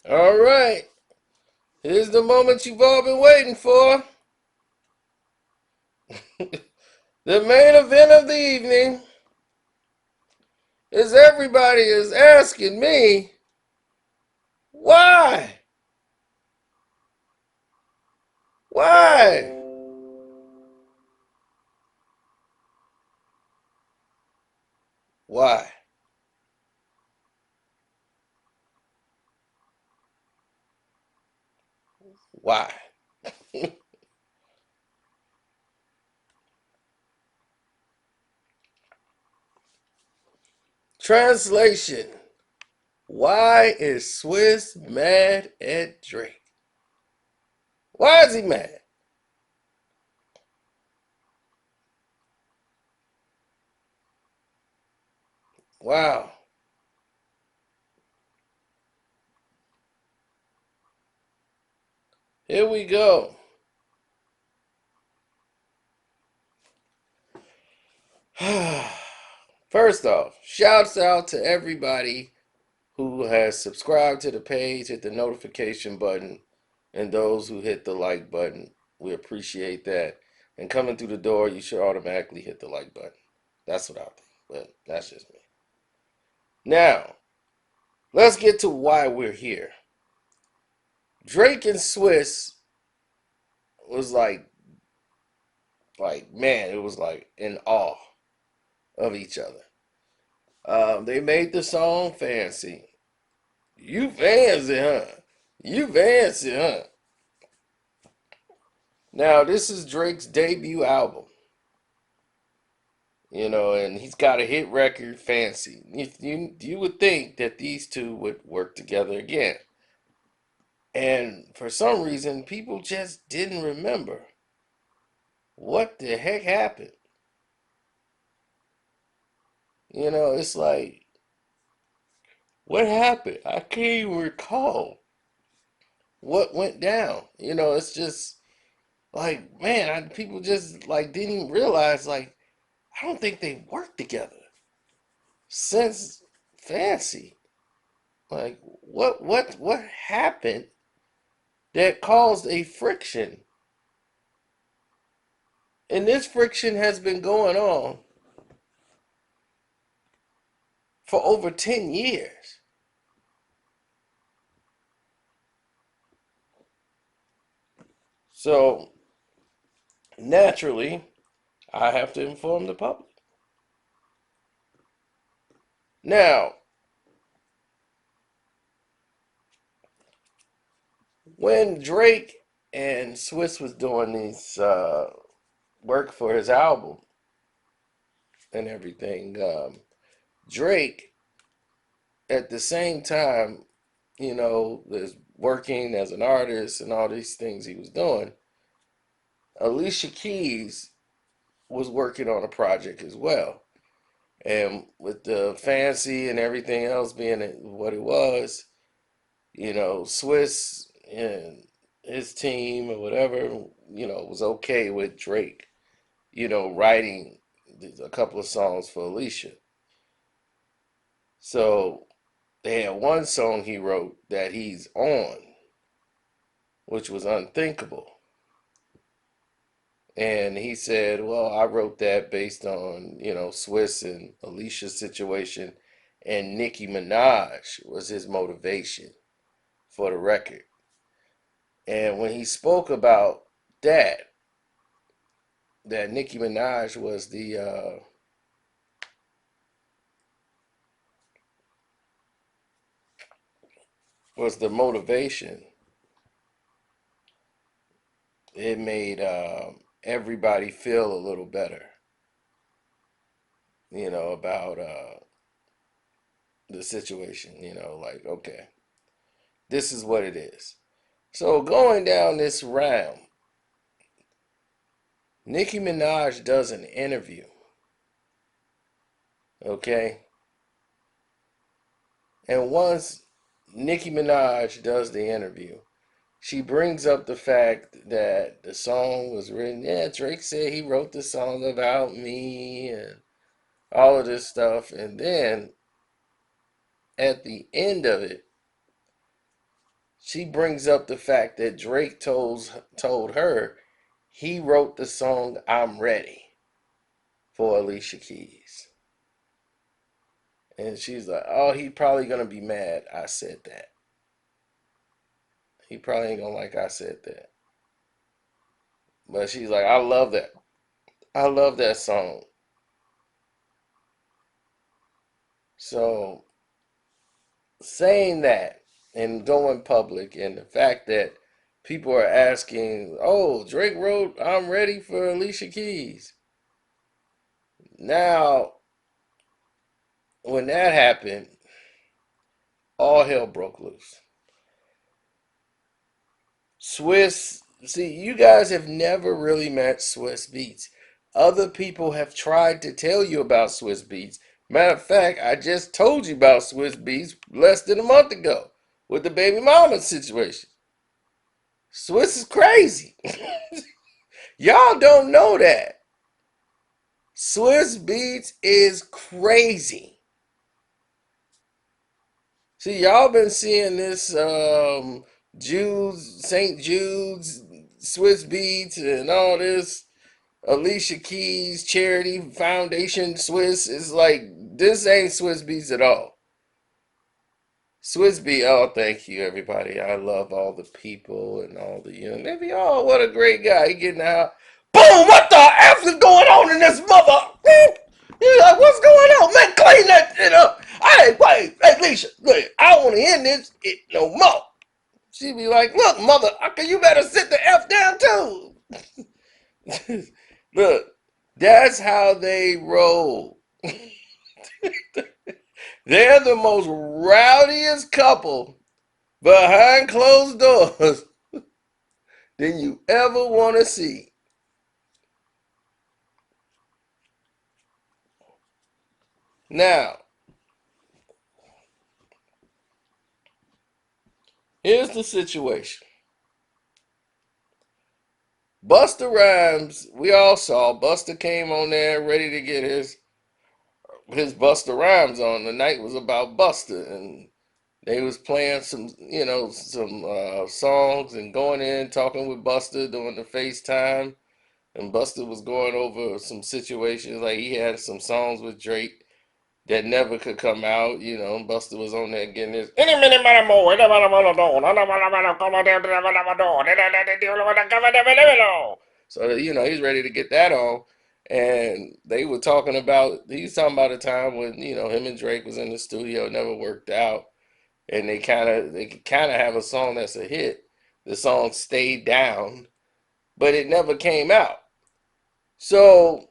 All right. Here's the moment you've all been waiting for. The main event of the evening is everybody is asking me, why? Why? Why? Why? Translation. Why is Swizz mad at Drake? Why is he mad? Wow. Here we go. First off, shouts out to everybody who has subscribed to the page, hit the notification button, and those who hit the like button. We appreciate that. And coming through the door, you should automatically hit the like button. That's what I think, but that's just me. Now, let's get to why we're here. Drake and Swizz was man, it was like in awe of each other. They made the song Fancy. You fancy, huh? You fancy, huh? Now, this is Drake's debut album, and he's got a hit record, Fancy. You would think that these two would work together again. And for some reason, people just didn't remember what the heck happened. It's like, what happened? I can't even recall what went down. It's just like, man, people just like didn't even realize, like, I don't think they worked together since Fancy. Like, what happened that caused a friction? And this friction has been going on for over 10 years. So, naturally, I have to inform the public. Now, when Drake and Swizz was doing these work for his album and everything, Drake at the same time, is working as an artist and all these things he was doing. Alicia Keys was working on a project as well. And with the fancy and everything else being what it was, Swiss and his team or whatever, was okay with Drake, writing a couple of songs for Alicia. So they had one song he wrote that he's on, which was Unthinkable. And he said, well, I wrote that based on, Swiss and Alicia's situation, and Nicki Minaj was his motivation for the record. And when he spoke about that, that Nicki Minaj was the motivation, it made everybody feel a little better, about the situation. Like, okay, this is what it is. So going down this round, Nicki Minaj does an interview, okay? And once Nicki Minaj does the interview, she brings up the fact that the song was written. Yeah, Drake said he wrote the song about me and all of this stuff. And then at the end of it, she brings up the fact that Drake told her he wrote the song "I'm Ready" for Alicia Keys. And she's like, oh, he probably gonna be mad I said that. He probably ain't gonna like I said that. But she's like, I love that. I love that song. So saying that and going public and the fact that people are asking, oh, Drake wrote I'm Ready for Alicia Keys. Now, when that happened, all hell broke loose. See, you guys have never really met Swizz Beatz. Other people have tried to tell you about Swizz Beatz. Matter of fact, I just told you about Swizz Beatz less than a month ago with the baby mama situation. Swizz is crazy. Y'all don't know that. Swizz Beatz is crazy. See, y'all been seeing this St. Jude's, Swizz Beatz, and all this Alicia Keys charity foundation. Swizz is like, this ain't Swizz Beatz at all. Swizz Beatz, oh, thank you everybody. I love all the people and all the, maybe, oh, what a great guy. He getting out. Boom! What the F is going on in this mother? You're like, what's going on? Man, clean that shit up. Hey, wait, hey, Alicia, look, I don't want to hear this no more. She be like, look, mother, you better sit the F down too. Look, that's how they roll. They're the most rowdiest couple behind closed doors than you ever want to see. Now, here's the situation. Busta Rhymes, we all saw Busta came on there ready to get his Busta Rhymes on. The night was about Busta, and they was playing some, some songs and going in talking with Busta doing the FaceTime, and Busta was going over some situations like he had some songs with Drake that never could come out. Busta was on there getting his any minute more. So he's ready to get that on. And they were talking about he's talking about a time when him and Drake was in the studio, it never worked out, and they kind of have a song that's a hit. The song stayed down, but it never came out. So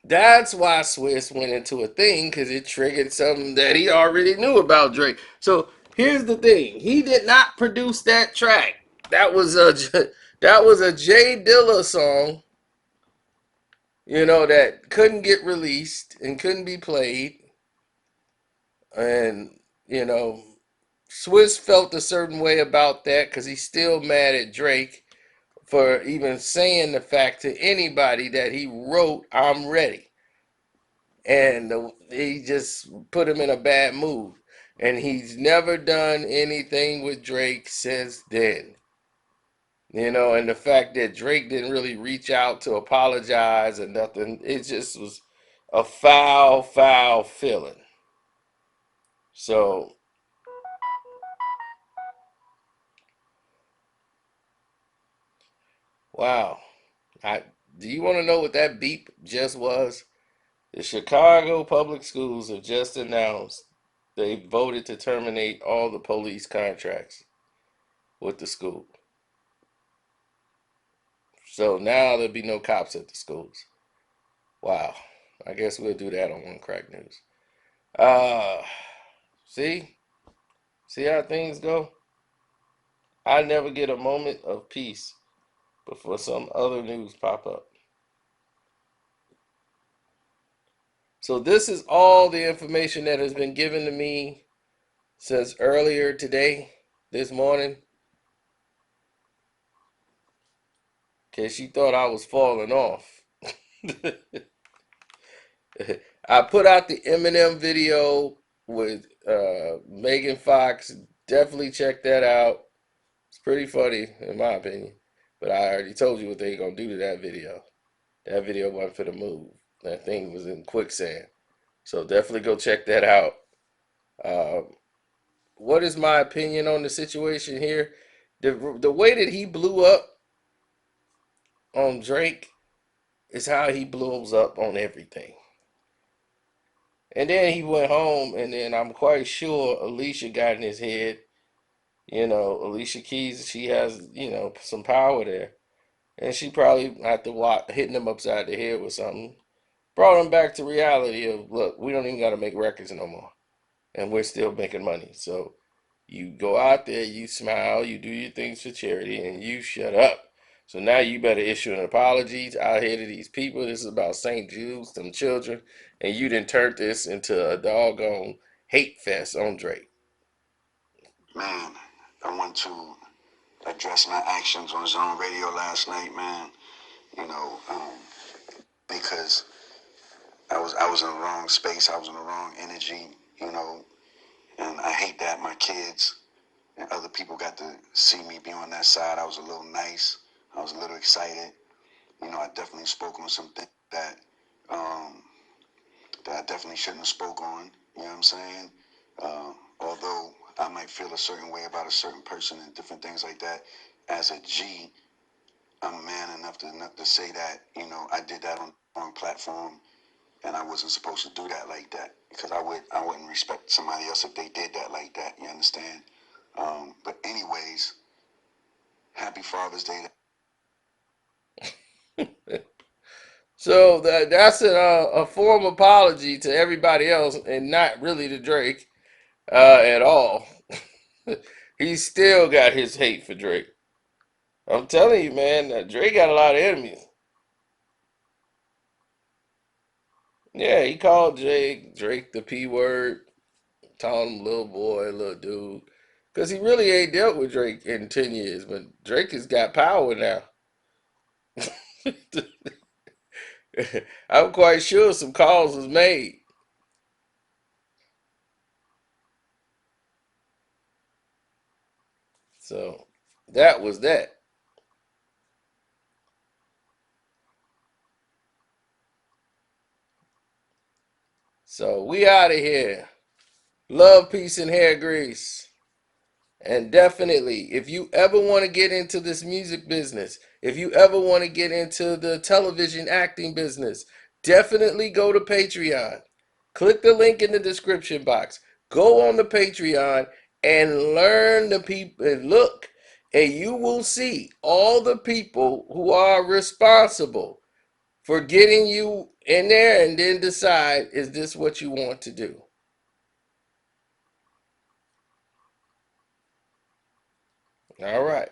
that's why Swizz went into a thing, because it triggered something that he already knew about Drake. So here's the thing: he did not produce that track. That was a that was a Jay Dilla song, that couldn't get released and couldn't be played. And Swizz felt a certain way about that because he's still mad at Drake for even saying the fact to anybody that he wrote "I'm Ready." And he just put him in a bad mood. And he's never done anything with Drake since then. And the fact that Drake didn't really reach out to apologize or nothing, it just was a foul, foul feeling. So, wow. Do you want to know what that beep just was? The Chicago Public Schools have just announced they voted to terminate all the police contracts with the school. So now there'll be no cops at the schools. Wow. I guess we'll do that on One Crack News. Uh see? See how things go? I never get a moment of peace before some other news pop up. So this is all the information that has been given to me since earlier today, this morning. Cause she thought I was falling off. I put out the Eminem video with Megan Fox, definitely check that out. It's pretty funny, in my opinion. But I already told you what they gonna do to that video. That video wasn't for the move. That thing was in quicksand. So definitely go check that out. What is my opinion on the situation here? The way that he blew up on Drake is how he blows up on everything. And then he went home, and then I'm quite sure Alicia got in his head. You know, Alicia Keys, she has, some power there. And she probably, after hitting him upside the head with something, brought him back to reality of, look, we don't even got to make records no more. And we're still making money. So you go out there, you smile, you do your things for charity, and you shut up. So now you better issue an apology out here to these people. This is about St. Jude's, them children, and you done turned this into a doggone hate fest on Drake. Man, I want to address my actions on Zone Radio last night, man. You know, because I was in the wrong space, I was in the wrong energy, and I hate that my kids and other people got to see me be on that side. I was a little nice, I was a little excited. I definitely spoke on some things um, that I definitely shouldn't have spoke on. You know what I'm saying? Although I might feel a certain way about a certain person and different things like that, as a G, I'm man enough to say that, I did that on platform and I wasn't supposed to do that like that, because I wouldn't respect somebody else if they did that like that. You understand? But anyways, happy Father's Day. So that's a form apology to everybody else and not really to Drake at all. He still got his hate for Drake. I'm telling you, man, Drake got a lot of enemies. Yeah, he called Drake the P word, calling him little boy, little dude. Because he really ain't dealt with Drake in 10 years, but Drake has got power now. I'm quite sure some calls was made. So that was that. So we out of here. Love, peace, and hair grease. And definitely, if you ever want to get into this music business, if you ever want to get into the television acting business, definitely go to Patreon. Click the link in the description box. Go on the Patreon and learn the people and look, and you will see all the people who are responsible for getting you in there, and then decide, is this what you want to do? All right.